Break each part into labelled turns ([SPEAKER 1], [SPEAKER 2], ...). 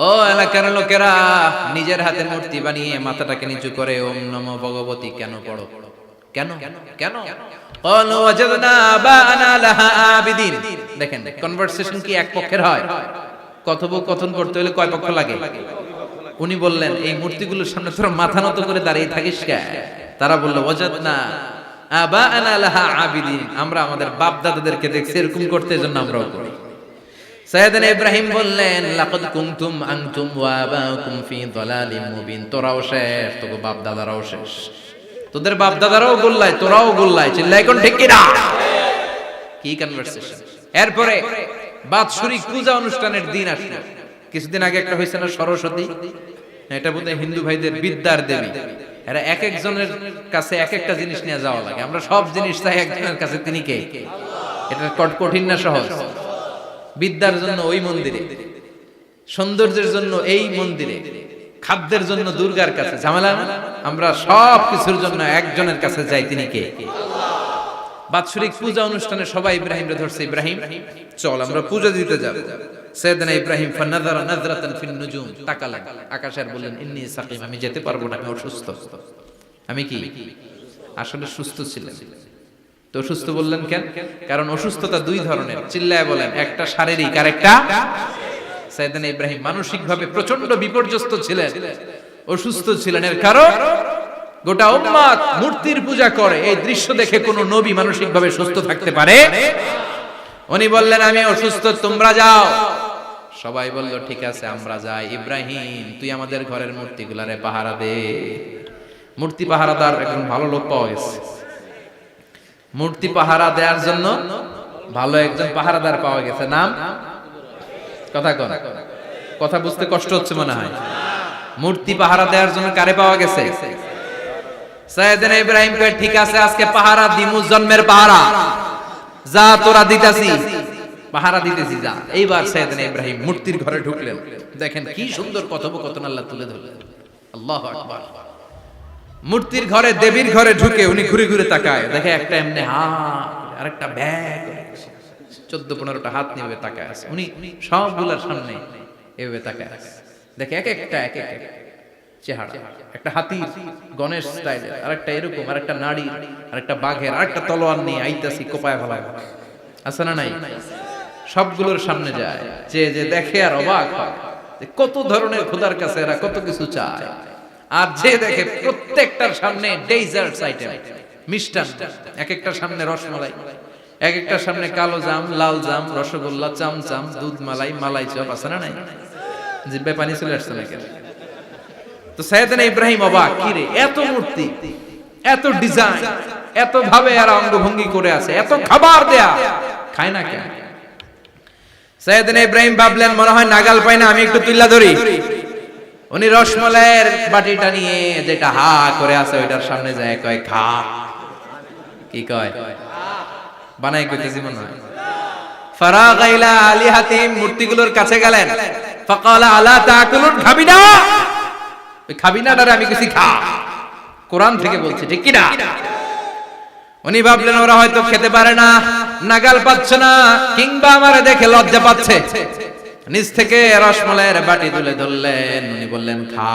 [SPEAKER 1] ও এলাকার লোকেরা, নিজের হাতে মূর্তি বানিয়ে মাথাটাকে নিচু করে ওম নমো ভগবতী কেন পড়ো? কেন কেন? ক্বালু ওয়াজাদনা আবানা লাহা আবিদিন। দেখেন কনভারসেশন কি এক পক্ষের হয়? কথোপকথন করতে হলে কয় পক্ষ লাগে? উনি বললেন এই মূর্তিগুলোর সামনে তোরা মাথা নত করে দাঁড়িয়ে থাকিস কেন? তারা বলল ওয়াজাদনা আবানা লাহা আবিদিন, আমরা আমাদের বাপ দাদাদেরকে দেখছি এরকম করতে, এজন্য আমরাও করি। সাইয়েদনা ইব্রাহিম বললেন লাকাদ কুনতুম আনতুম ওয়া আবাউকুম ফি যালালিম মুবিন, তোরাও শেষ, তোর বাপ দাদারাও শেষ, তোদের বাপ দাদারাও গোল্লায়, তোরাও গোল্লায়, চিল্লাই কোন ঠিক কিনা? কি কনভারসেশন! এরপরে বাৎসরিক পূজা অনুষ্ঠানের দিন আসলো। কিছুদিন আগে একটা হয়েছে না সরস্বতী, এটা বোধহয় হিন্দু ভাইদের বিদ্যার দেবী। এরা এক একজনের কাছে এক একটা জিনিস নিয়ে যাওয়া লাগে, আমরা সব জিনিস চাই একজনের কাছে, তিনি কে? এটা কঠিন না সহজ? বিদ্যার জন্য ওই মন্দিরে, সৌন্দর্যের জন্য এই মন্দিরে, খাদ্যের জন্য দুর্গার কাছে, ঝামেলা না? আমরা সব কিছুর জন্য একজনের কাছে যাই, তিনি কে? বাৎসরিক পূজা অনুষ্ঠানে সবাই ইব্রাহিমরে ধরছে, ইব্রাহিম চল আমরা পূজা দিতে যাব। সাইয়েদনা ইব্রাহিম ফানাযারা নাযরাতান ফিন নুজুম, তাকালেন আকাশে আর বললেন ইন্নী সাকিম, আমি যেতে পারবো না, আমি অসুস্থ। আমি কি আসলে সুস্থ ছিলাম? তো অসুস্থ বললেন কেন? কারণ অসুস্থতা দুই ধরনের, চিল্লায় বলেন, একটা শারীরিক আর একটা। সাইয়েদনা ইব্রাহিম মানসিকভাবে প্রচন্ড বিপর্যস্ত ছিলেন, অসুস্থ ছিলেন। এর কারণ গোটা উম্মত মূর্তির পূজা করে, এই দৃশ্য দেখে কোন নবী মানসিকভাবে সুস্থ থাকতে পারে? উনি বললেন আমি অসুস্থ, তোমরা যাও। সবাই বলল ঠিক আছে আমরা যাই। ইব্রাহিম তুই আমাদের ঘরের মূর্তিগুলারে পাহারা দে। মূর্তি পাহারাদার একজন ভালো লোক পাওয়া গেছে, মূর্তি পাহারা দেওয়ার জন্য ভালো একজন পাহারাদার পাওয়া গেছে। নাম কথা কন, কথা বুঝতে কষ্ট হচ্ছে মনে হয়। মূর্তি পাহারা দেওয়ার জন্য কারে পাওয়া গেছে? সাইয়েদনা ইব্রাহিম কয় ঠিক আছে আজকে পাহারা দিমু, জন্মের পাহারা, যা তোরা দিতাছি, পাহারা দিতেছি যা। এইবার সাইয়েদনা ইব্রাহিম মূর্তির ঘরে ঢুকলেন। দেখেন কি সুন্দর কথোপকথন আল্লাহ তুলে ধরলেন। আল্লাহু আকবার। মূর্তির ঘরে, দেবীর ঘরে ঢুকে উনি ঘুরে ঘুরে তাকায়, দেখে একটা এমনি হাত আর একটা ব্যাগ, 14-15টা হাত নিয়ে তাকায় আছে। উনি সবগুলোর সামনে এভাবে তাকায় আছে, দেখে এক একটা চেহারা, একটা হাতি গণেশ স্টাইলের, আরেকটা এরকম, আরেকটা নাড়ি, আরেকটা বাঘের, আরেকটা তলোয়ার নিয়ে আইতাছি কোপায় ফেলায়, আছে না নাই? সবগুলোর সামনে যায়, যে দেখে আর অবাক হয় কত ধরনের খোদার কাছে এরা কত কিছু চায়। আর যে দেখে প্রত্যেকটার সামনে ডেজার্টস আইটেম, মিষ্টান্ন, এক একটার সামনে রসমালাই, এক একটার সামনে কালো জাম, লাল জাম, রসগোল্লা, চামচাম, দুধ মালাই, মালাই চপ, আছে না নাই? জিব্বায় পানি চলে আসছে নাকি? তো সাইয়েদনা ইব্রাহিম অবাক, কি রে এত মূর্তি, এত ডিজাইন, এত ভাবে আর অঙ্গভঙ্গি করে আছে, এত খাবার দেয়া, খায় না কেন? সাইয়েদনা ইব্রাহিম ভাবলেন মনে হয় নাগাল পাই না, আমি একটু তুইলা ধরি। উনি রসমালাইয়ের বাটিটা নিয়ে যেটা হা করে আছে ওইটার সামনে যায়, কয় খা। কি কয়? বানাই কইতেছি মনে হয়। ফারাগা ইলা আলিহাতিহিম, মূর্তিগুলোর কাছে গেলেন। ফাকালা আলা তাকুলুন, খাবি না? ওই খাবি না ডারে আমি কিছু খা, কোরআন থেকে বলছে, ঠিক কি না? উনি ভাবলেন ওরা হয়তো খেতে পারে না, নাগাল পাচ্ছে না, কিংবা আমারে দেখে লজ্জা পাচ্ছে। নিজ থেকে রসমালাইয়ের বাটি তুলে ধরলেন, উনি বললেন খা,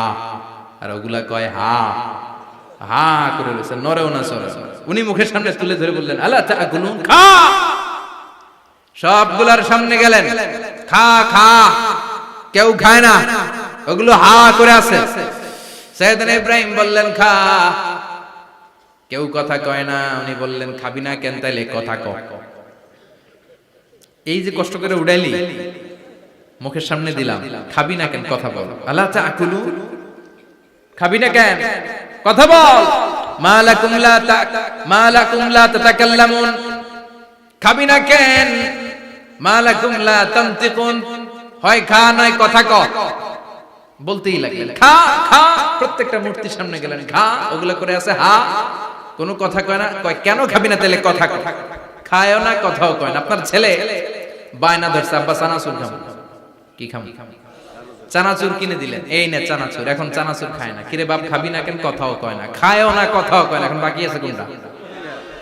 [SPEAKER 1] আর ওগুলা কয় হা হা করে রয়েছে, নরেও না সরে। উনি মুখের সামনে তুলে ধরে বললেন আলা তাকুলুন, খা। সবগুলার সামনে গেলেন, খা খা, কেউ খায় না, ওগুলো হা করে আছে। সাইয়েদনা ইব্রাহিম বললেন খা, কেউ কথা কয় না। উনি বললেন খাবি না কেন? তাইলে কথা ক। এই যে কষ্ট করে উড়াইলি, মুখের সামনে দিলাম, খাবি না কেন? কথা বল। আলা তাকুলু, খাবি না কেন? কথা বল। মালাকুম লা তাতাকাল্লামুন, খাবি না কেন? মালাকুম লা তানতিকুন, হয় খা নয় কথা ক। বলতেই লাগলেন খা খা, প্রত্যেকটা মূর্তির সামনে গেলেন, খা, ওগুলো করে আছে হা, কোনো কথা কয় না। কয় কেন খাবি না? তাহলে কথা ক। খায়ও না, কথাও কয় না। আপনার ছেলে বায়না ধরছে, আব্বা চানাচুর খাবো। কি খাবো? চানাচুর কিনে দিলেন, এই নে চানাচুর। এখন চানাচুর খায় না। কিরে বাপ খাবি না কেন? কথাও কয় না, খায়ও না, কথাও কয় না। এখন বাকি আছে কোনটা?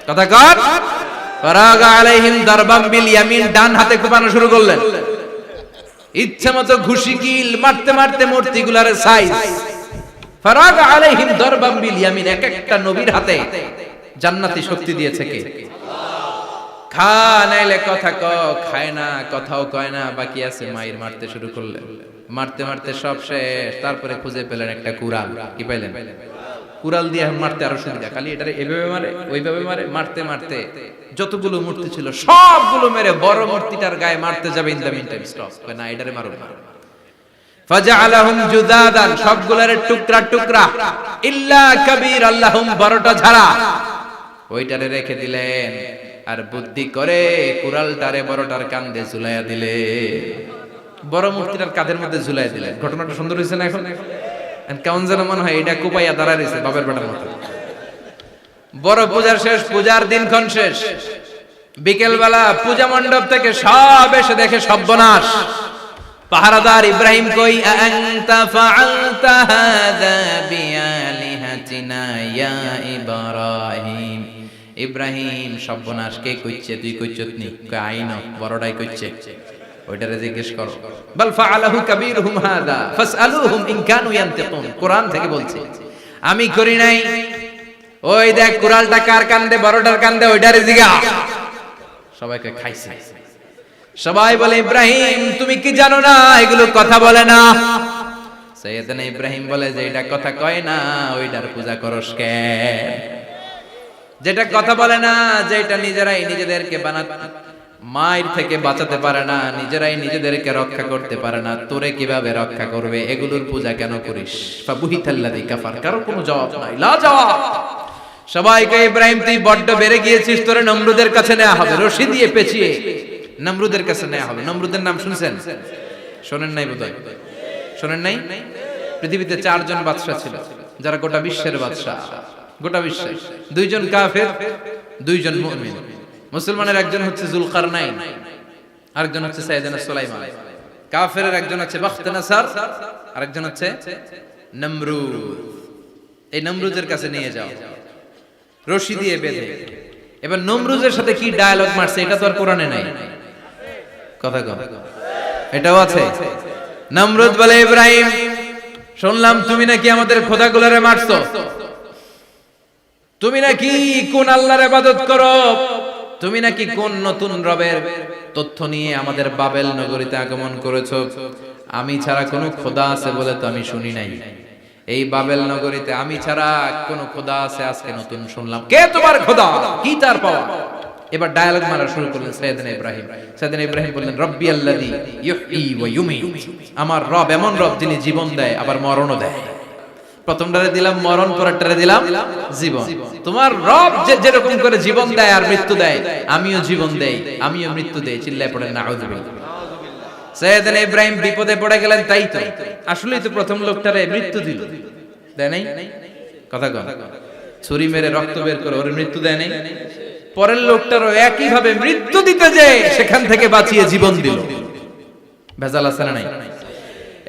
[SPEAKER 1] কথা কর। ফারাগা আলাইহিম দারবাম বিল ইয়ামিন, ডান হাতে কোপানো শুরু করলেন। ইচ্ছা মতো ঘুষি কিল মারতে মারতে মূর্তিগুলার সাইজ। ফারাগ আলাইহিম দরবাম বিল ইয়ামিন, এক একটা নবীর হাতে জান্নাতি শক্তি দিয়েছে কে? খা নাইলে কথা ক, খায় না, কথাও কয় না, বাকি আছে মায়ের মারতে শুরু করলেন। মারতে মারতে সব শেষ, তারপরে খুঁজে পেলেন একটা কুড়াল। কি পাইলেন? কুড়াল দিয়ে মারতে আরো সুবিধা, খালি এটারে এভাবে মারে ওইভাবে মারে, মারতে মারতে যতগুলো মূর্তি ছিল সবগুলো মেরে বড় মূর্তিটার গায়ে মারতে যাবে, in the mean time stop, না এটারে মারো না। ফাজআলাহুম জুদাদান, সবগুলোর টুকরা টুকরা, ইল্লা কাবীর আল্লাহুম, বড়টা ছাড়া ওইটারে রেখে দিলেন। আর বুদ্ধি করে কুড়ালটারে বড়টার কাঁধে ঝুলাইয়া দিলে, বড় মূর্তিটার কাঁধের মধ্যে ঝুলাইয়া দিলেন। ঘটনাটা সুন্দর হয়েছে না? এখন কেমন যেন মনে হয় এটা কুপাইয়া দাঁড়া রয়েছে বাপের বেটার মতো। বড় পূজার শেষ, পূজার দিনক্ষণ শেষ। বিকেল বেলা পূজা মণ্ডপ থেকে সব এসে দেখে সর্বনাশ। পাহারাদার ইব্রাহিম কই, আনতা ফাআলতা হাযা বিআলিহাতিনা ইয়া ইব্রাহিম। ইব্রাহিম, সর্বনাশ কে কইছে? তুই কইছত নি? কই আইন বড়টাই কইছে, ওইটারে জিজ্ঞেস করো। বাল ফাআলাহু কাবীরুহুম হাযা ফাসআলুহুম ইন কানু ইয়ানতিকুন। কোরআন থেকে বলছে, আমি করি নাই। ওই দেখ কুড়ালটা কার কান্দে? বড়টার কান্দে, ওইটারে জিগা। সবাইকে খাইছে। সবাই বলে, ইব্রাহিম তুমি কি জানো না এগুলো কথা বলে না? সাইয়েদনা ইব্রাহিম বলে যে এটা কথা কয় না, ওইটার পূজা করস কেন? যেটা কথা বলে না, যেটা নিজেরাই নিজেদেরকে মায়ের থেকে বাঁচাতে পারে না, নিজেরাই নিজেদেরকে রক্ষা করতে পারে না, তোরে কিভাবে রক্ষা করবে? এগুলোর পূজা কেন করিস? ফাবুহিতাল্লাযী কাফার, কারো কোনো জবাব নাই, লা জবাব। সবাইকে, ইব্রাহিম তুই বড্ড বেড়ে গিয়েছিস, তোরে নমরুদের কাছে নেওয়া হবে, রশি দিয়ে পেঁচিয়ে নমরুদের কাছে নেওয়া হবে। নমরুদের নাম শুনছেন? শোনেন নাই বোধহয়? শোনেন নাই? পৃথিবীতে 4 জন বাদশা ছিল, যারা গোটা বিশ্বের বাদশা। গোটা বিশ্বের 2 জন কাফের, 2 জন মুমিন। মুসলমানের একজন হচ্ছে যুলকারনাইন, আরেকজন হচ্ছে সাইয়েদনা সুলাইমান। কাফেরের একজন হচ্ছে বাখতানাসার, আরেকজন হচ্ছে নমরুদ। এই নমরুদের কাছে নিয়ে যাও, রশি দিয়ে বেঁধে। এবার নমরুদের সাথে কি ডায়ালগ মারছে এটা তো আর কোরআনে নাই। কথা কম, এটাও আছে। নমরুদ বলে, ইব্রাহিম শুনলাম তুমি নাকি আমাদের খোদাগুলোরে মারছো, তুমি নাকি কোন আল্লাহর ইবাদত করো, তুমি নাকি কোন নতুন রবের তথ্য নিয়ে আমাদের বাবেল নগরীতে আগমন করেছো। আমি ছাড়া কোনো খোদা আছে বলে তো আমি শুনি নাই। এই বাবেল নগরীতে আমি ছাড়া কোনো খোদা আছে আজকে নতুন শুনলাম। কে তোমার খোদা? কি তার পাওয়া? এবার ডায়ালগ মারা শুরু করলেন সাইয়েদনা ইব্রাহিম। সাইয়েদনা ইব্রাহিম বললেন, রব্বি আল্লাযী ইউহয়ী ওয়া ইউমীত, আমার রব এমন রব যিনি জীবন দেয় আবার মরণও দেয়। প্রথমটারে দিলাম মরণ, পরেরটারে দিলাম জীবন। তোমার রব যেরকম করে জীবন দেয় আর মৃত্যু দেয়, আমিও জীবন দেই, আমিও মৃত্যু দেই। চিল্লায় পড়েন নাউযুবিল্লাহ। সাইয়েদনা ইব্রাহিম বিপদে পড়ে গেলেন। তাই তো, আসলেই তো প্রথম লোকটারে মৃত্যু দিল, দেয় নাই? কথা কন, ছুরি মেরে রক্ত বের করে ওর মৃত্যু দেয় নাই? পরের লোকটারও একই ভাবে মৃত্যু দিতে যে সেখান থেকে বাঁচিয়ে জীবন দিল। ভেজাল আছে না নাই?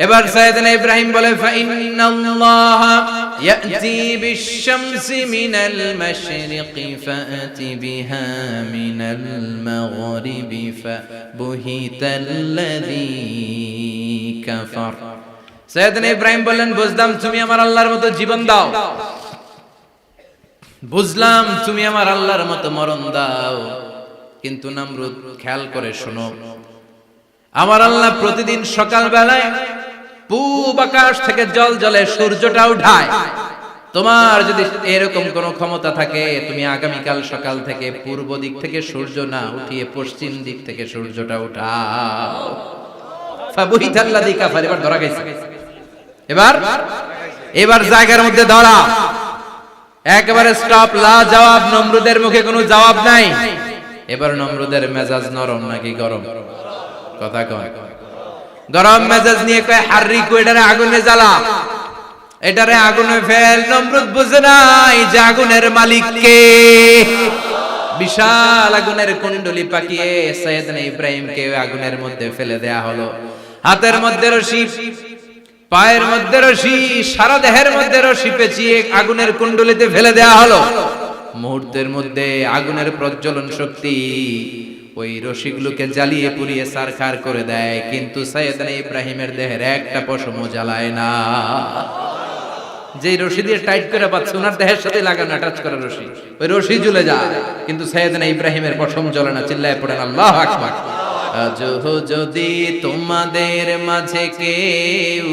[SPEAKER 1] এবার সাইয়েদনা ইব্রাহিম বলে, ফাইন্নাল্লাহা ইয়াতি বিশ-শামসি মিনাল মাশরিকি ফাআতি বিহা মিনাল মাগরিবি ফাবুহিতাল্লাযী কাফার। সাইয়েদনা ইব্রাহিম বললেন, বুঝলাম তুমি আমার আল্লাহর মতো জীবন দাও, বুঝলাম তুমি আমার আল্লাহর মতো মরণ দাও, কিন্তু নমরুদ খেয়াল করে শোনো, আমার আল্লাহ প্রতিদিন সকাল বেলায় পূব আকাশ থেকে জল জলে সূর্যটা উঠায়। তোমার যদি এরকম কোন ক্ষমতা থাকে, তুমি আগামীকাল সকাল থেকে পূর্ব দিক থেকে সূর্য না উঠিয়ে পশ্চিম দিক থেকে সূর্যটা উঠাও। ফাবুহিতাল্লাযী কাফার। এবার ধরা গেছে, এবার জায়গার মধ্যে ধরা, একেবারে স্টপ, লা জবাব। নমরুদের মুখে কোনো জবাব নাই। এবার নমরুদের মেজাজ নরম নাকি গরম? কথা কয়, গরম মেজাজ নিয়ে কয়, হাররিকু, এটারে আগুনে জ্বালা, এটারে আগুনে ফেল। নমরুদ বুঝে নাই যে আগুনের মালিক কে। বিশাল আগুনের কুণ্ডলি পাকিয়ে সাইয়েদনা ইব্রাহিমকে আগুনের মধ্যে ফেলে দেয়া হলো। হাতের মধ্যে রশি, পায়ের মধ্যে রশি, সারা দেহের মধ্যে রশি পেঁচিয়ে আগুনের কুণ্ডলিতে ফেলে দেয়া হলো। মুহূর্তের মধ্যে আগুনের প্রজ্বলন শক্তি ওই রশিগুলোকে জ্বালিয়ে পুড়িয়ে সারখার করে দেয়, কিন্তু সাইয়েদনা ইব্রাহিমের দেহের একটা পশমও জ্বালায় না। যে রশি দিয়ে টাইট করে পাচ্ছে ওনার দেহের সাথে লাগানো টাচ করা রশি, ওই রশি জ্বলে যায়, কিন্তু সাইয়েদনা ইব্রাহিমের পশম জ্বলে না। চিল্লায় পড়েন আল্লাহু আকবার। আজহ যদি তোমাদের মাঝে কেউ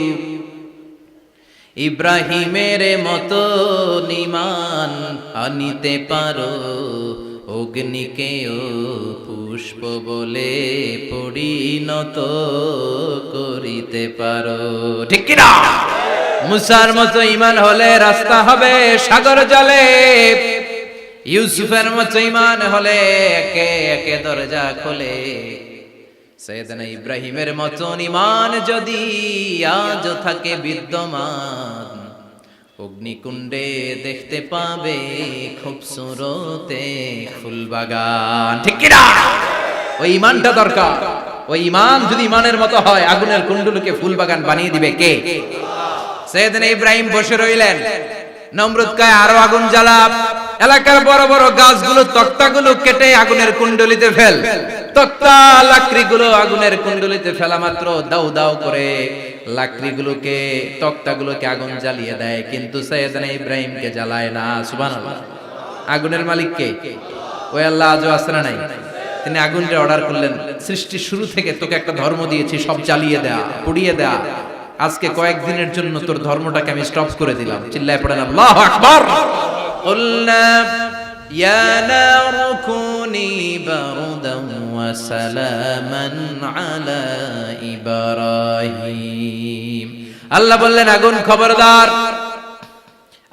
[SPEAKER 1] ইব্রাহিমের মতো ঈমান আনিতে পারো, অগ্নিকেও পুষ্প বলে পরিণত করিতে পারো। ঠিক কি না? মুসার মতো ঈমান হলে রাস্তা হবে সাগর জলে, ইউসুফের মতো ঈমান হলে একে একে দরজা খোলে। সাইয়েদনা ইব্রাহিমের মতো ঈমান যদি আজ থাকে বিদ্যমান, অগ্নিকুণ্ডে দেখতে পাবে খুবসুরতে ফুলবাগান। ঠিক কি না? ওই ঈমানটা দরকার। ওই ঈমান যদি ঈমানের মতো হয়, আগুনের কুণ্ডুলকে ফুলবাগান বানিয়ে দিবে কে? সাইয়েদনা ইব্রাহিম বসে রইলেন, নমরুদ কয় আরো আগুন জ্বালা, এলাকার বড় বড় গাছগুলো তক্তাগুলো কেটে আগুনের কুণ্ডলিতে ফেল। তক্তা লাকড়িগুলো আগুনের কুণ্ডলিতে ফেলা মাত্র দাউ দাউ করে লাকড়িগুলোকে তক্তাগুলোকে আগুন জ্বালিয়ে দেয়, কিন্তু সাইয়েদনা ইব্রাহিমকে জ্বালায় না। সুবহানাল্লাহ। আগুনের মালিক কে? ওই আল্লাহ আজও আছে না নাই? তিনি আগুনকে অর্ডার করলেন, সৃষ্টির শুরু থেকে তোকে একটা ধর্ম দিয়েছি, সব জ্বালিয়ে দেয়া, পুড়িয়ে দেয়া, আজকে কয়েকদিনের জন্য তোর ধর্মটাকে আমি স্টপ করে দিলাম। চিল্লায় পড়েন আল্লাহু আকবার। কুলনা ইয়া নারু কুনি বারদান ওয়া সালামান আলা ইব্রাহিম। আল্লাহ বললেন আগুন খবরদার,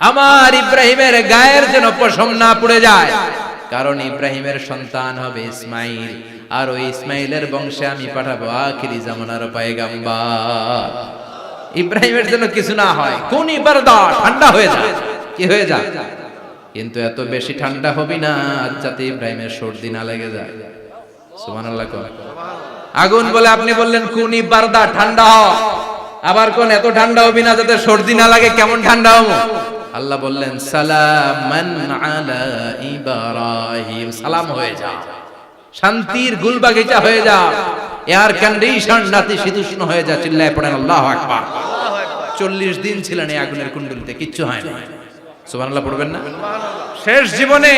[SPEAKER 1] আমার ইব্রাহিমের গায়ের যেন পশম না পুড়ে যায়, কারণ ইব্রাহিমের সন্তান হবে ইসমাইল, আর ওই ইসমাইলের বংশে আমি পাঠাবো আখিরি জামানার পয়গম্বর। ইব্রাহিমের জন্য কিছু না হয়, কোন বারদা ঠান্ডা হয়ে যায়, কি হয়ে যায়, কিন্তু এত বেশি ঠান্ডা হবি না যাতে ইব্রাহিমের সর্দি না লেগে যায়। সুবহানাল্লাহ। আগুন বলে আপনি বললেন কোনি বারদা ঠান্ডা হ, আবার কোন এত ঠান্ডা হবি না যাতে সর্দি না লাগে, কেমন ঠান্ডা হবো? আল্লাহ বললেন সালামান আলা ইব্রাহিম, সালাম হয়ে যা, শান্তির গুলবাগিচা হয়ে যা, এয়ার কন্ডিশন নাতিশীতোষ্ণ হয়ে যা। চিল্লায় পড়েন আল্লাহু আকবার। 40 দিন ছিলেন এই আগুনের কুণ্ডলিতে, কিচ্ছু হয় না। সুবহানাল্লাহ পড়বেন না? শেষ জীবনে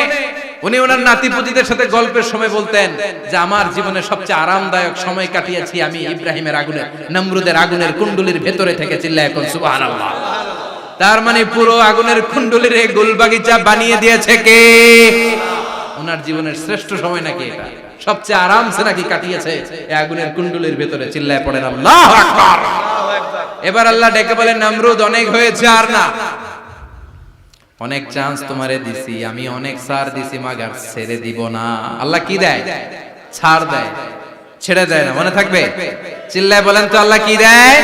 [SPEAKER 1] উনি ওনার নাতিপুতিদের সাথে গল্পের সময় বলতেন যে আমার জীবনে সবচেয়ে আরামদায়ক সময় কাটিয়েছি আমি ইব্রাহিমের আগুনের, নমরুদের আগুনের কুণ্ডলির ভেতরে থেকে। চিল্লায় এখন সুবহানাল্লাহ। তার মানে পুরো আগুনের কুণ্ডলির এই গুলবাগিচা বানিয়ে দিয়েছে কে? ওনার জীবনের শ্রেষ্ঠ সময় নাকি এটা, সবচেয়ে আরামসে নাকি কাটিয়েছে এই আগুনের কুণ্ডলির ভেতরে। চিল্লায় পড়েন আল্লাহু আকবার। এবার আল্লাহ ডেকে বলেন নমরুদ অনেক হয়েছে, আর না, অনেক চান্স তোমারে দিছি আমি, অনেক ছাড় দিছি, মাগার ছেড়ে দিব না। আল্লাহ কি দেয়? ছাড় দেয়, ছেড়ে দেয় না। মনে থাকবে? চিল্লায় বলেন তো আল্লাহ কি দেয়?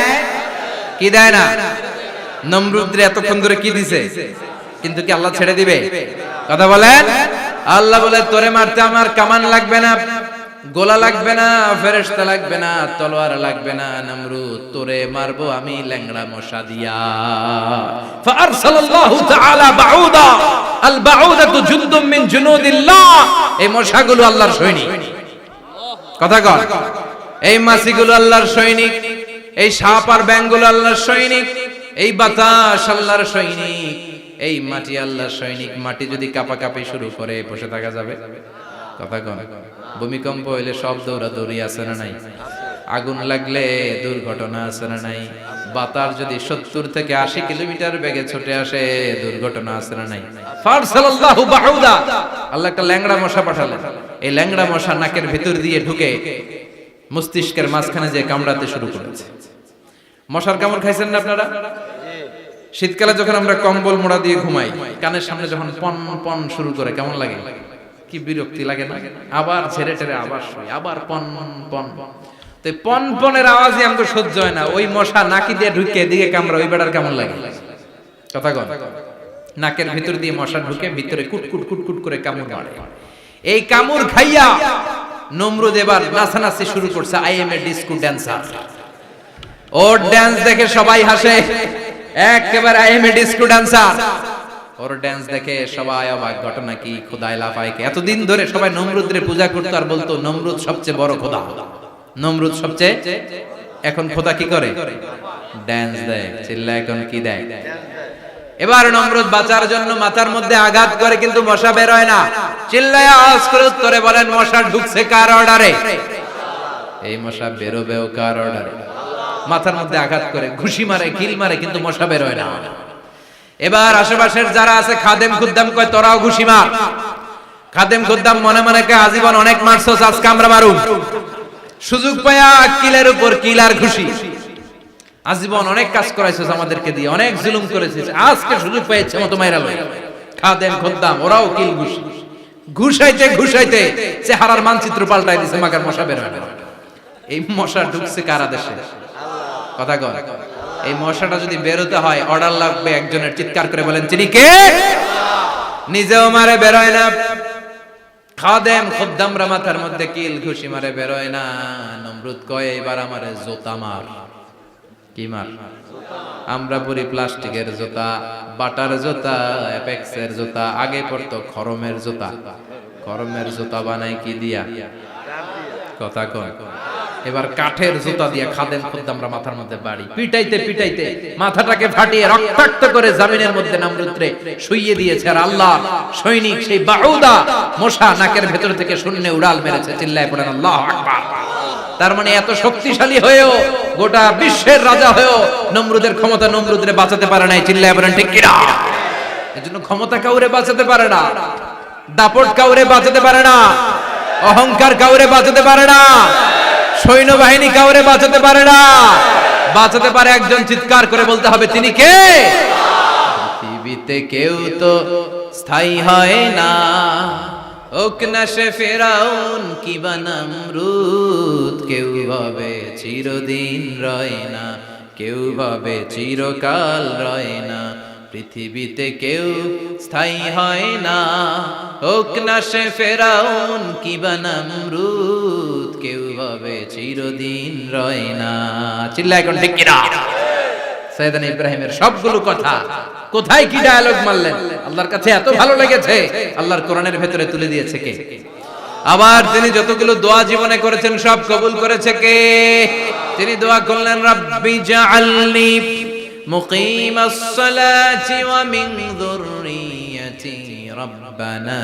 [SPEAKER 1] কি দেয় না? নমরুদরে এতক্ষণ ধরে কি দিছে, কিন্তু কি আল্লাহ ছেড়ে দিবে? কথা বলেন। আল্লাহ বলে তোরে মারতে আমার কামান লাগবে না, গোলা লাগবে না, ফেরেশতা লাগবে না, তলোয়ার লাগবে না, নমরুদ তোরে মারবো আমি ল্যাংড়া মশা দিয়া। ফাআরসালাল্লাহু তাআলা বাউদা, আল বাউদাতু জুনদুম মিন জুনুদিল্লাহ। এই মশাগুলো আল্লাহর সৈনিক। কথা কর। এই মাছিগুলো আল্লাহর সৈনিক, এই সাপ আর ব্যাঙগুলো আল্লাহর সৈনিক, এই বাতাস আল্লাহর সৈনিক, এই মাটি আল্লাহর সৈনিক। মাটি যদি কাঁপাকাঁপি শুরু করে বসে থাকা যাবে? কথা কন। ভূমিকম্প হইলে সব দৌড়াদৌড়ি আছে না নাই? আগুন লাগলে দুর্ঘটনা আছে না নাই? বাতাস যদি 70 থেকে 80 কিলোমিটার বেগে ছুটে আসে দুর্ঘটনা আছে না নাই? ফারসালাল্লাহু বাউদা, আল্লাহ একটা ল্যাংড়া মশা পাঠালেন। এই ল্যাংড়া মশা নাকের ভিতর দিয়ে ঢুকে মস্তিষ্কের মাঝখানে যে কামড়াতে শুরু করেছে। মশার কামড় খাইছেন না আপনারা? শীতকালে যখন আমরা কম্বল মোড়া দিয়ে ঘুমাই, কানের সামনে যখন পন পন শুরু করে কেমন লাগে? কি বিরক্তি লাগে না? আবার ঝেড়ে টেরে আবার শুই, আবার পন পন। তো পন পনের আওয়াজই আমাকে সহ্য হয় না। ওই মশা নাকি দিয়ে ঢুকে দিকে কামড়া, ওই বেড়ার কেমন লাগে? কথা কন। নাকের ভিতর দিয়ে মশা ঢুকে ভিতরে কুটকুট কুটকুট করে কামড় মারে। এই কামড় খাইয়া নমরুদ এবার নাচানাচি শুরু করছে। I M A disco dancer. Or dance দেখে সবাই হাসে, একেবারে I M A disco dancer. Or dance দেখে সবাই অবাক, ঘটনা কি? খোদায় লাফায় কে? এতদিন ধরে সবাই নমরুদের পূজা করতো আর বলতো নমরুদ সবচেয়ে বড় খোদা, নমরুদ সবচেয়ে। এখন খোদা কি করে? ড্যান্স দেয়। চিল্লা এখন কি দেয়? এবার নমরুদ বাঁচার জন্য মাথার মধ্যে আঘাত করে, কিন্তু মশা বের হয় না। চিল্লায় আওয়াজ করে উত্তরে বলেন, মশা ঢুকছে কার অর্ডারে? এই মশা বেরোবেও কার অর্ডারে? মাথার মধ্যে আঘাত করে ঘুষি মারে, কিল মারে, কিন্তু মশা বের হয় না। এবার আশেপাশের যারা আছে খাদেম খুদ্দাম কয়, তোরাও ঘুষি মার। খাদেম খুদ্দাম মনে মনে কয়, আজীবন অনেক মারছস, আজকে আমরা মারুম। সুযোগ পায়া কিলের উপর কিল আর ঘুষি। আজীবন অনেক কাজ করাইছিস আমাদেরকে দিয়ে, অনেক জুলুম করেছিস, আজকে সুযোগ পেয়েছে মতো মাইরা লই। খাদেম খুদ্দাম ওরাও কিল ঘুষি। ঘুষাইতে ঘুষাইতে চেহারার মানচিত্র পাল্টাই দিছে, মাগার মশা বের হয় না। এই মশা ঢুকছে কারা দেশে? কথা কর। এই মশাটা যদি বেরোতে হয়, অর্ডার লাগবে একজনের। চিৎকার করে বলেন, তিনি কে? নিজেও মারে, বেরোয় না। খাদেম খুদ্দামরা মাথার মধ্যে কিল ঘুষি মারে, বেরোয় না। নমরুদ কয়, এবার আমারে জুতা মার। কি মার? আমরা পরি প্লাস্টিকের জুতা, বাটার জুতা, অ্যাপেক্সের জুতা। আগে পড়তো খরমের জুতা। খরমের জুতা বানাই কি দিয়া? কথা কয়। এবার কাঠের জুতা দিয়ে খাদেম খুদ্দামরা মাথার মধ্যে বাড়ি। পিটাইতে পিটাইতে মাথাটাকে ফাটিয়ে রক্তাক্ত করে জমিনের মধ্যে নমরুদরে শুইয়ে দিয়েছে। আর আল্লাহ সৈনিক সেই বাউদা মশা নাকের ভেতর থেকে শূন্যে উড়াল মেরেছে। চিল্লায় পড়েন আল্লাহু আকবার। তার মানে এত শক্তিশালী হয়েও, গোটা বিশ্বের রাজা হয়েও নমরুদের ক্ষমতা নমরুদরে বাঁচাতে পারে নাই। চিল্লায় পড়েন ঠিক কিনা? এজন্য ক্ষমতা কাউরে বাঁচাতে পারে না, দাপট কাউরে বাঁচাতে পারে না, অহংকার কাউরে বাঁচাতে পারে না, সৈন্যবাহিনী কাউরে বাঁচাতে পারে না। বাঁচাতে পারে একজন। চিৎকার করে বলতে হবে, তিনি কে? পৃথিবীতে কেউ তো স্থায়ী হয় না, হোক না সে ফেরাউন কিবা নমরুদ। কেউ ভাবে চিরদিন রয় না, কেউ ভাবে চিরকাল রয় না। পৃথিবীতে কেউ স্থায়ী হয় না, হোক না সে ফেরাউন কিবা নমরুদ। কেউ ভাবে চিরদিন রয় না। চিল্লায় এখন ঠিক কিনা? সাইয়েদনা ইব্রাহিমের সবগুলো কথা কোথায় কি ডায়ালগ মারলেন, আল্লাহর কাছে এত ভালো লেগেছে, আল্লাহর কোরআনের ভেতরে তুলে দিয়েছে কে? আবার তিনি যতগুলো দোয়া জীবনে করেছেন সব কবুল করেছে কে? তিনি দোয়া করলেন, রাব্বি জাআলনি মুকিমাস সালাতি ওয়া মিন যুররিয়্যাতি রাব্বানা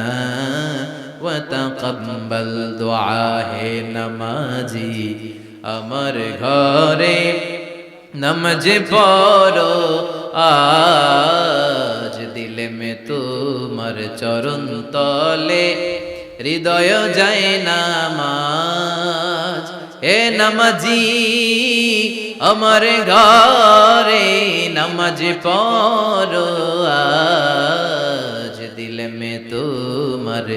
[SPEAKER 1] ওয়া তাকাব্বাল দুআ। হে নামাজি আমার ঘরে নামাজ পড়ো আজ, দিলে মে তোমার চরণ তলে হৃদয় যায় নামাজ। হে নামাজি আমার ঘরে নামাজ পড়ো আজ, দিলে মে তোমার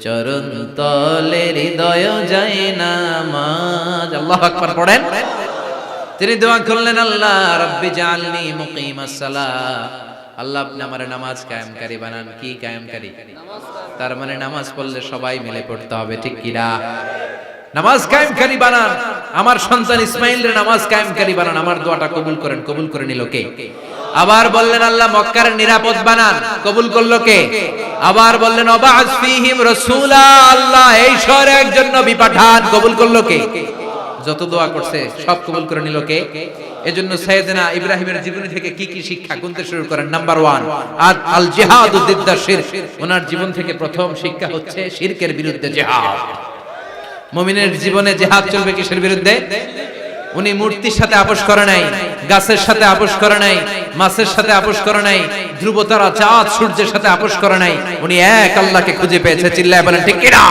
[SPEAKER 1] চরণ তলে হৃদয় যায় নামাজ। আল্লাহু আকবার পড়েন। তিনি দোয়া করলেন, আল্লাহ রাব্বি জাআলনি মুকিমাস সালাহ। আল্লাহ আপনি আমার নামাজ কায়েমকারী বানান। কি কায়েমকারী? তার মানে নামাজ পড়লে সবাই মিলে পড়তে হবে, ঠিক কি না? নামাজ কায়েমকারী বানান। আমার সন্তান ইসমাইলের নামাজ কায়েমকারী বানান। আমার দোয়াটা কবুল করেন। কবুল করে নিল কে? আবার বললেন, আল্লাহ মক্কার নিরাপদ বানান। কবুল করলো কে? আবার বললেন, ওয়াবা'আস ফীহিম রাসূলা। আল্লাহ এই শহরে একজন নবী পাঠান। কবুল করলো কে? যত দোয়া করছে সব কবুল করে নিল কে? এজন্য সাইয়েদনা ইব্রাহিমের জীবনী থেকে কি কি শিক্ষা গুনতে শুরু করেন। নাম্বার 1, আল জিহাদু দিদ্দা শিরক। ওনার জীবন থেকে প্রথম শিক্ষা হচ্ছে শিরকের বিরুদ্ধে জিহাদ। মুমিনের জীবনে জিহাদ চলবে কিসের বিরুদ্ধে? উনি মূর্তির সাথে আপোষ করে নাই, গাছের সাথে আপোষ করে নাই, মাছের সাথে আপোষ করে নাই, ধ্রুব তারা, চাঁদ, সূর্যের সাথে আপোষ করে নাই। উনি এক আল্লাহকে খুঁজে পেয়েছে। চিল্লায় বলেন ঠিক কিনা?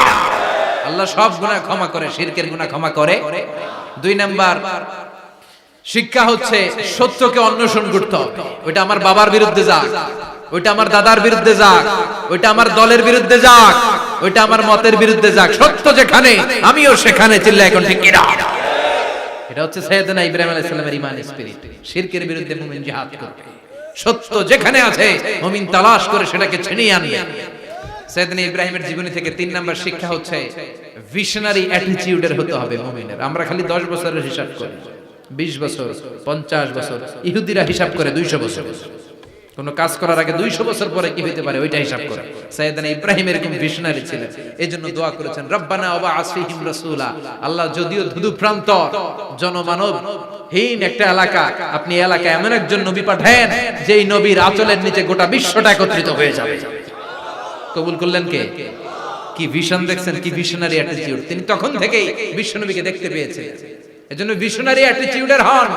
[SPEAKER 1] আল্লাহ সব গুনাহ ক্ষমা করে, শিরকের গুনাহ ক্ষমা করে। 2 নাম্বার শিক্ষা হচ্ছে সত্যকে অন্বেষণ করতে হবে। ওইটা আমার বাবার বিরুদ্ধে যাক, ওইটা আমার দাদার বিরুদ্ধে যাক, ওইটা আমার দলের বিরুদ্ধে যাক, ওইটা আমার মতের বিরুদ্ধে যাক, সত্য যেখানে আমিও সেখানে। চিল্লায় এখন ঠিক কিনা? এটা হচ্ছে সাইয়েদনা ইব্রাহিম আলাইহিস সালামের ঈমান স্পিরিট। শিরকের বিরুদ্ধে মুমিন জিহাদ করবে। সত্য যেখানে আছে মুমিন তালাশ করে সেটাকে ছিনিয়ে আনবে। সাইয়েদনা ইব্রাহিমের জীবনী থেকে 3 নাম্বার শিক্ষা হচ্ছে ভিশনারি অ্যাটিটিউডের হতে হবে মুমিনের। আমরা খালি 10 বছরের হিসাব করি, 20 বছর, 50 বছর। ইহুদিরা হিসাব করে 200 বছর। কোন কাজ করার আগে 200 বছর পরে কি হইতে পারে ওইটা হিসাব করে। সাইয়েদনা ইব্রাহিম এরকম ভিশনারি ছিলেন, এজন্য দোয়া করেছেন রব্বানা ওয়াবা'আস ফীহিম রাসূলা। আল্লাহ যদিও ধুধু প্রান্তর জনমানব হীন একটা এলাকা, আপনি এলাকায় এমন একজন নবী পাঠান যেই নবীর আঁচলের নিচে গোটা বিশ্বটা একত্রিত হয়ে যাবে। কবুল করলেন কে? কি ভিশন দেখছেন, কি ভিশনারি অ্যাটিটিউড। তিনি তখন থেকেই বিশ্বনবীকে দেখতে পেয়েছেন। এজন্য ভিশনারি অ্যাটিটিউডের হন,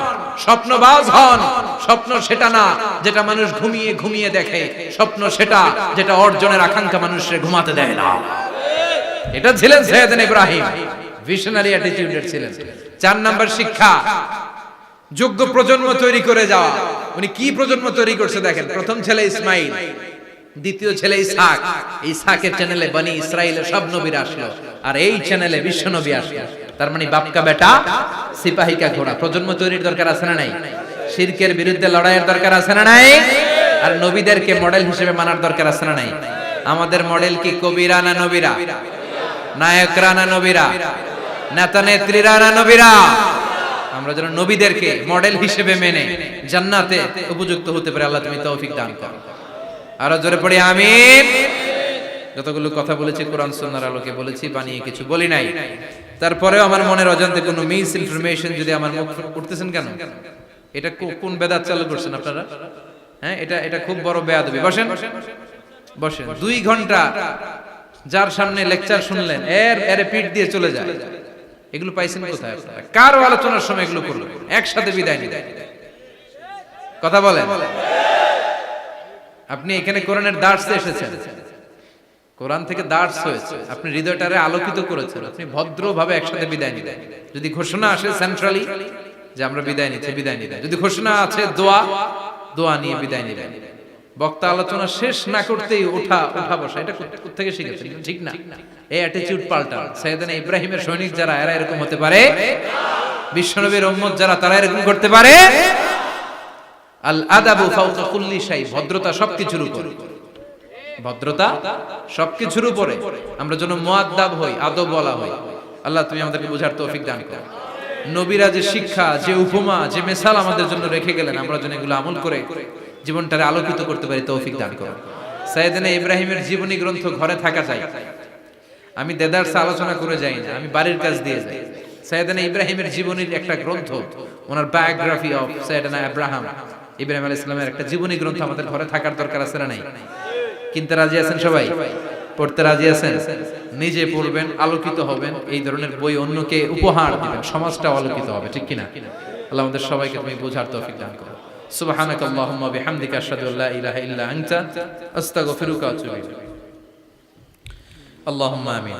[SPEAKER 1] স্বপ্নবাজ হন। স্বপ্ন সেটা না যেটা মানুষ ঘুমিয়ে ঘুমিয়ে দেখে, স্বপ্ন সেটা যেটা অর্জনের আকাঙ্ক্ষা মানুষের ঘুমাতে দেয় না। এটা ছিলেন সাইয়েদনা ইব্রাহিম, ভিশনারি অ্যাটিটিউডের ছিলেন। 4 নাম্বার শিক্ষা, যোগ্য প্রজন্ম তৈরি করে যাওয়া। উনি কি প্রজন্ম তৈরি করছে দেখেন। প্রথম ছেলে ইসমাইল, দ্বিতীয় ছেলে ইসহাক। ইসহাকের চ্যানেলে বনি ইসরাইলের সব নবীরা আসলো, আর এই চ্যানেলে বিশ্ব নবী আসলো। তার মানে বাপকা বেটা সিপাহী কা ঘোড়া। প্রজন্ম তৈরির দরকার আছে না নাই? শিরকের বিরুদ্ধে লড়াইয়ের দরকার আছে না নাই? আর নবীদেরকে মডেল হিসেবে মানার দরকার আছে না নাই? আমাদের মডেল কি কবিরা না নবীরা? নায়করা না নবীরা? নেতা নেত্রীরা না নবীরা? আমরা যেন নবীদেরকে মডেল হিসেবে মেনে জান্নাতে উপযুক্ত হতে পারে। আল্লাহ তুমি তৌফিক দান করো। আরো জোরে পড়ি আমিন। যতগুলো কথা বলেছি কোরআন সুন্নাহর আলোকে বলেছি, বানিয়ে কিছু বলি নাই। তারপরেও আমার মনের অজান্তে কোনো মিস ইনফরমেশন যদি আমার মুখ উঠতেছেন কেন? এটা কোন বেদাত চালু করছেন আপনারা? হ্যাঁ, এটা খুব বড় বেয়াদবি। বসেন বসেন। 2 ঘন্টা যার সামনে লেকচার শুনলেন, এর পিঠ দিয়ে চলে যায়। এগুলো পাইছেন কোথায় আপনারা? কার আলোচনার সময় এগুলো করলো? একসাথে বিদায় নিতে কথা বলেন। আপনি এখানে কোরআনের দার্সে এসেছেন, কোরআন থেকে দার্স হয়েছে, আপনি হৃদয়টারে আলোকিত করেছেন, আপনি ভদ্রভাবে একসাথে বিদায় নিলেন। যদি ঘোষণা আসে সেন্ট্রালি যে আমরা বিদায় নিচ্ছি, বিদায় নিলেন। যদি ঘোষণা আছে দোয়া নিয়ে বিদায় নিলেন। বক্তা আলোচনা শেষ না করতেই ওঠা বসা, এটা কোথা থেকে শিখেছেন? ঠিক না। এই অ্যাটিটিউড পাল্টান। সাইয়েদনা ইব্রাহিমের সৈনিক যারা, এরা এরকম হতে পারে? বিশ্বনবীর উম্মত যারা, তারা এরকম করতে পারে? আল আদাবু ফাওকা কুল্লি শাই, ভদ্রতা সবকিছুর উপরে। ভদ্রতা সবকিছুর উপরে। আমরা যেন মুআদ্দাব হই, আদব বলা হই। আল্লাহ তুমি আমাদেরকে বুঝার তৌফিক দান করো। নবীরা যে শিক্ষা, যে উপমা, যে মিসাল আমাদের জন্য রেখে গেলেন, আমরা যেন এগুলো আমল করে জীবনটারে আলোকিত করতে পারি, তৌফিক দান করো। সাইয়েদনা ইব্রাহিমের জীবনী গ্রন্থ ঘরে থাকা চাই। আমি দেদারসে আলোচনা করে যাই না, আমি বাড়ির কাজ দিয়ে যাই। সাইয়েদনা ইব্রাহিমের জীবনীর একটা গ্রন্থ, ওনার বায়োগ্রাফি অফ সাইয়েদনা ইব্রাহিম আলাইহিস সালামের একটা জীবনী গ্রন্থ আমাদের ঘরে থাকার দরকার আছে না নাই? কিনতে রাজি আছেন সবাই? পড়তে রাজি আছেন? নিজে পড়বেন, আলোকিত হবেন, এই ধরনের বই অন্যকে উপহার দিবেন, সমাজটাও আলোকিত হবে। ঠিক কিনা? আল্লাহ আমাদের সবাইকে তুমি বোঝার তৌফিক দান করো। সুবহানাকাল্লাহুম্মা বিহামদিকা আশহাদু আল্লা ইলাহা ইল্লা আনতা আস্তাগফিরুকা ওয়া আতুবু ইলাইক। আল্লাহুম্মা আমিন।